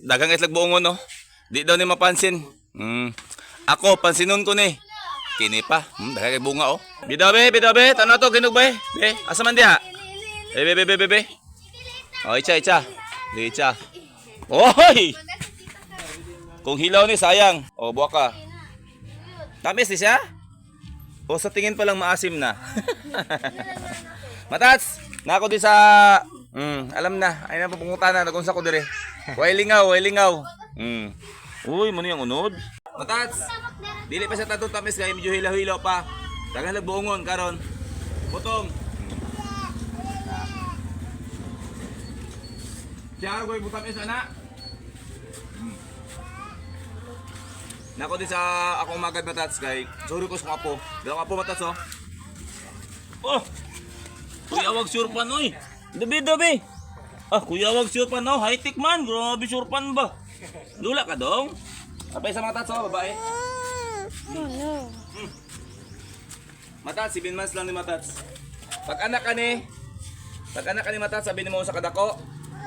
Dagang itlag buongon, no? Di daw ni mapansin. Ako, pansinon ko ni. Kini pa. Dagang bunga, oh. Bidabe. Tanaw to, ginog ba, Be, asa man diha? Be. Oh, icha. Di icha. Oy! Kung hilaw ni, sayang. Oh, buwa ka. Tamis di siya? O sa tingin pa lang maasim na. Matats! Nako di sa... alam na. Ay na pupungutana. Nagunsa ko dire. Way lingaw. Uy, muna yung unod. Matats! Dili pa siya tatong tamis kaya medyo hilaw-hilaw pa. Tagalag buongon karon. Butong. Diyan ko ibutamis ana. Nako di sa akong magad Matats kay sorry ko sa apo. Daw apo Matats oh. Oh. Kuya wag surpan oy. Dabi. Kuya wag surpan oh. High tech man. Grabe surpan ba. Lula ka dong. Apay sa Matats oh, babae. Matats, 7 months lang ni Matats. Pag anak ka ni Matats, sabi ni mo sa kadako.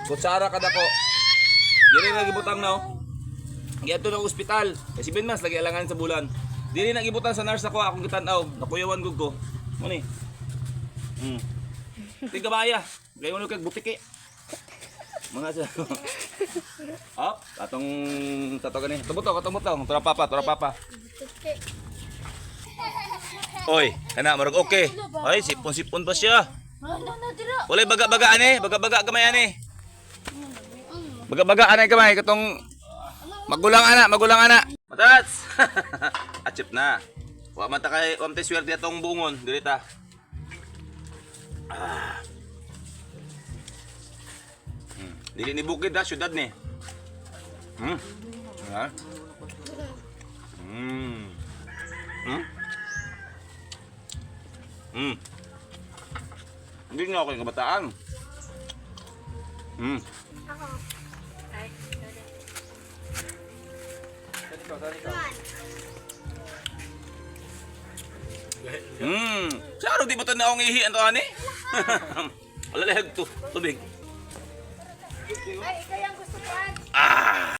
Kutsara kadako. Dili lagi butang na oh. Giadto na ospital. Kasi 7 months lagi alangan sa bulan. Dili na gibutan sa nurse ako akong gitan-aw. Nakuyawan gud ko. Mo ni. Tiga baya. Gayon kag butiki. Mga sa. Atong gani. Tubuto. Tura papa. Oy, kana marag okay. Ay, sipon pa siya. Wala baga-baga ani, baga-baga gamay ani. Baga-baga ani gamay katong magulang ana. Matats. Achip na. Wa man ta kay wa man ta swerte atong bungon, dili ta. Dili ni bukid da syudad ni. Ha? Hindi nga ako yung kabataan. Saro di ba ito na akong ihian to, ani? Alalahag to, tubig. Ay, ikaw yung gusto ko.